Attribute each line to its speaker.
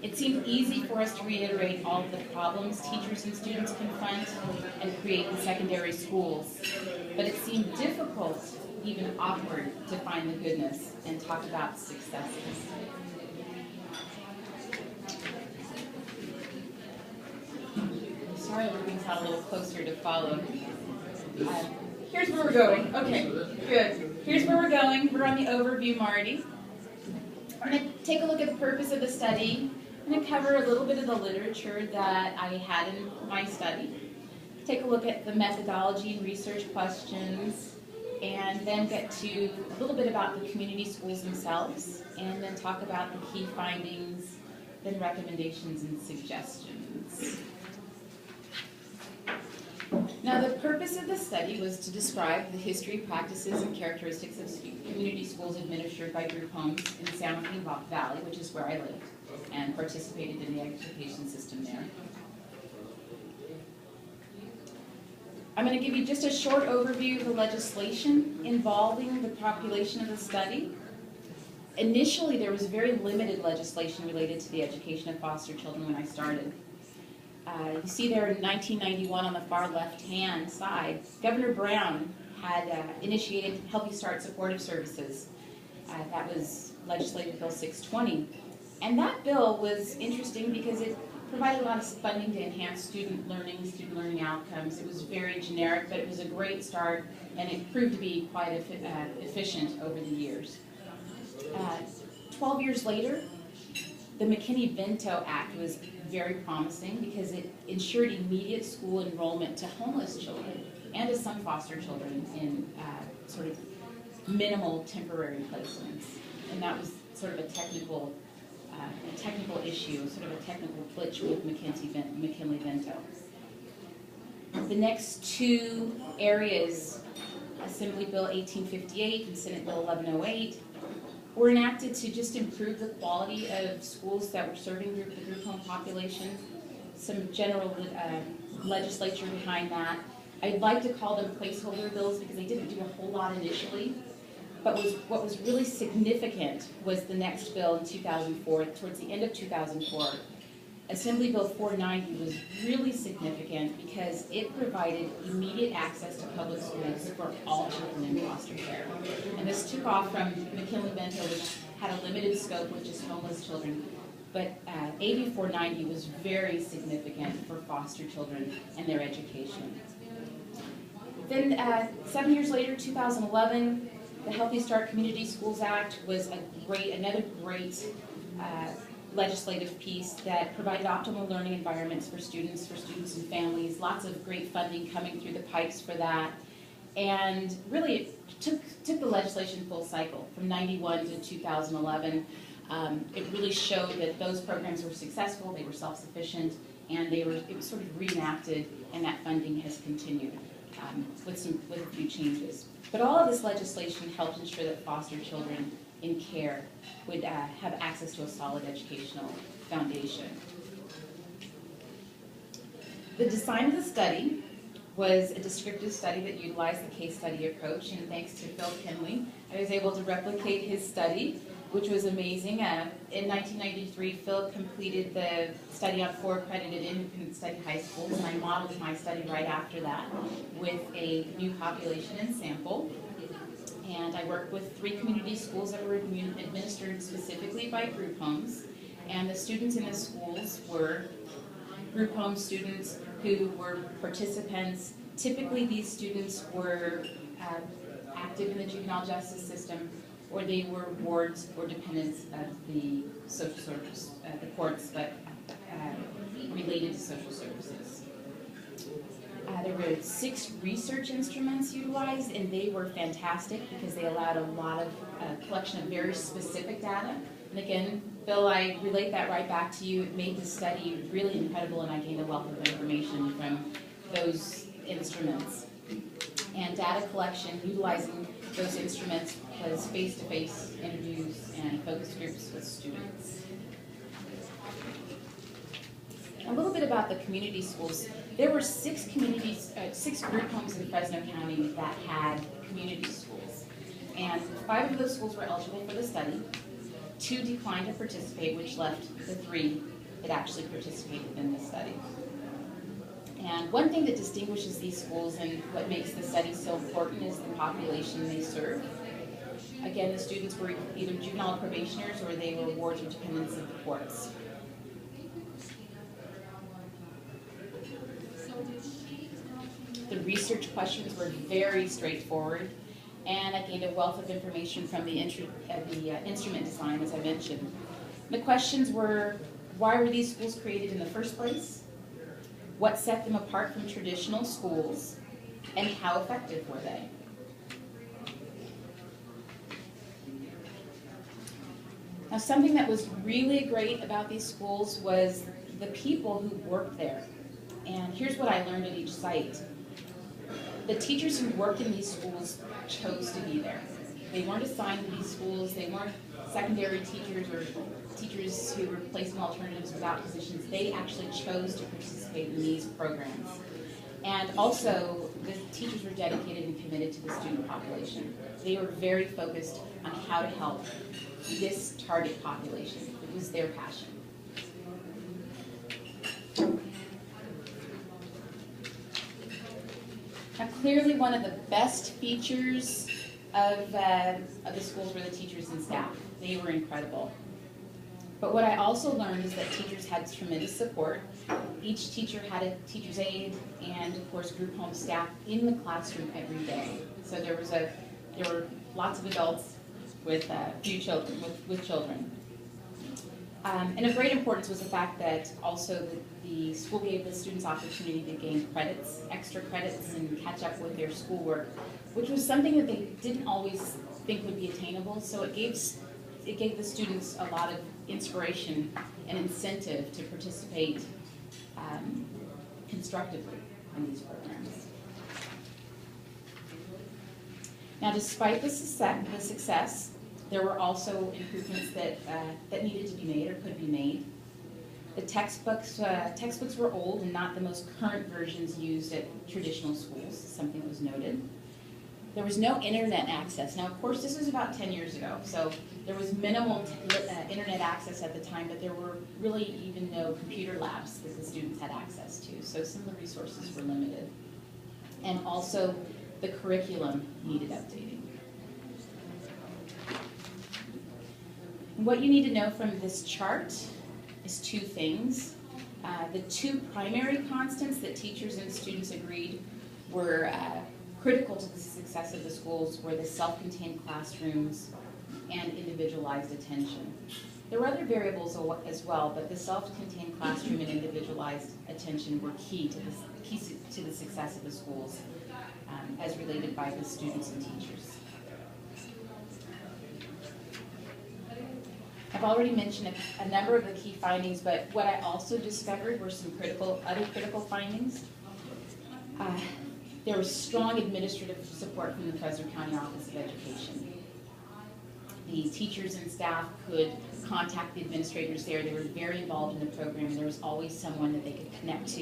Speaker 1: It seemed easy for us to reiterate all of the problems teachers and students confront and create in secondary schools, but it seemed difficult, even awkward, to find the goodness and talk about successes. I'm sorry everything's not a little closer to follow. Here's where we're going. Okay, good. Here's where we're going. We're on the overview, Marty. We're going to take a look at the purpose of the study. I'm going to cover a little bit of the literature that I had in my study. Take a look at the methodology and research questions, and then get to a little bit about the community schools themselves, and then talk about the key findings, then recommendations and suggestions. Now, the purpose of the study was to describe the history, practices, and characteristics of community schools administered by group homes in the San Joaquin Valley, which is where I lived, and participated in the education system there. I'm going to give you just a short overview of the legislation involving the population of the study. Initially, there was very limited legislation related to the education of foster children when I started. You see there in 1991 on the far left-hand side, Governor Brown had initiated Healthy Start Supportive Services. That was Legislative Bill 620. And that bill was interesting because it provided a lot of funding to enhance student learning outcomes. It was very generic, but it was a great start, and it proved to be quite efficient over the years. 12 years later, the McKinney-Vento Act was very promising because it ensured immediate school enrollment to homeless children and to some foster children in sort of minimal temporary placements. And that was sort of a technical issue, sort of a technical glitch with McKinley-Vento. The next two areas, Assembly Bill 1858 and Senate Bill 1108, were enacted to just improve the quality of schools that were serving the group home population. Some general legislature behind that. I'd like to call them placeholder bills because they didn't do a whole lot initially. But what was really significant was the next bill in 2004, towards the end of 2004. Assembly Bill 490 was really significant because it provided immediate access to public schools for all children in foster care. And this took off from McKinley-Vento, which had a limited scope with just homeless children. But AB 490 was very significant for foster children and their education. Then 7 years later, 2011, the Healthy Start Community Schools Act was another great legislative piece that provided optimal learning environments for students and families. Lots of great funding coming through the pipes for that. And really it took the legislation full cycle from 91 to 2011. It really showed that those programs were successful, they were self-sufficient, and it was sort of reenacted, and that funding has continued with a few changes. But all of this legislation helped ensure that foster children in care would have access to a solid educational foundation. The design of the study was a descriptive study that utilized the case study approach, and thanks to Phil Kinley, I was able to replicate his study, which was amazing. In 1993, Phil completed the study on 4 accredited independent study high schools, and I modeled my study right after that with a new population and sample. And I worked with 3 community schools that were administered specifically by group homes. And the students in the schools were group home students who were participants. Typically, these students were active in the juvenile justice system, or they were wards or dependents of the social service, the courts, but related to social services. There were 6 research instruments utilized, and they were fantastic because they allowed a lot of collection of very specific data. And again, Bill, I relate that right back to you. It made the study really incredible, and I gained a wealth of information from those instruments. And data collection, utilizing those instruments, was face-to-face interviews and focus groups with students. A little bit about the community schools. There were 6 group homes in Fresno County that had community schools. And 5 of those schools were eligible for the study. 2 declined to participate, which left the 3 that actually participated in the study. And one thing that distinguishes these schools and what makes the study so important is the population they serve. Again, the students were either juvenile probationers or they were wards or dependents of the courts. The research questions were very straightforward, and I gained a wealth of information from the instrument design, as I mentioned. The questions were, why were these schools created in the first place? What set them apart from traditional schools? And how effective were they? Now, something that was really great about these schools was the people who worked there. And here's what I learned at each site. The teachers who worked in these schools chose to be there. They weren't assigned to these schools. They weren't secondary teachers or teachers who were placing alternatives without positions. They actually chose to participate in these programs. And also, the teachers were dedicated and committed to the student population. They were very focused on how to help this target population. It was their passion. Now, clearly one of the best features of the schools were the teachers and staff. They were incredible. But what I also learned is that teachers had tremendous support. Each teacher had a teacher's aide and, of course, group home staff in the classroom every day. So there were lots of adults with few children, with children. And of great importance was the fact that also the school gave the students opportunity to gain credits, extra credits, and catch up with their schoolwork, which was something that they didn't always think would be attainable. So it gave the students a lot of inspiration and incentive to participate constructively in these programs. Now, despite the success, there were also improvements that needed to be made or could be made. The textbooks were old and not the most current versions used at traditional schools, something that was noted. There was no internet access. Now, of course, this was about 10 years ago, so there was minimal internet access at the time, but there were really even no computer labs that the students had access to, so some of the resources were limited. And also, the curriculum needed updating. What you need to know from this chart is 2 things. The 2 primary constants that teachers and students agreed were critical to the success of the schools were the self-contained classrooms and individualized attention. There were other variables as well, but the self-contained classroom and individualized attention were key to the success of the schools as related by the students and teachers. I've already mentioned a number of the key findings, but what I also discovered were some other critical findings. There was strong administrative support from the Fresno County Office of Education. The teachers and staff could contact the administrators there. They were very involved in the program, and there was always someone that they could connect to.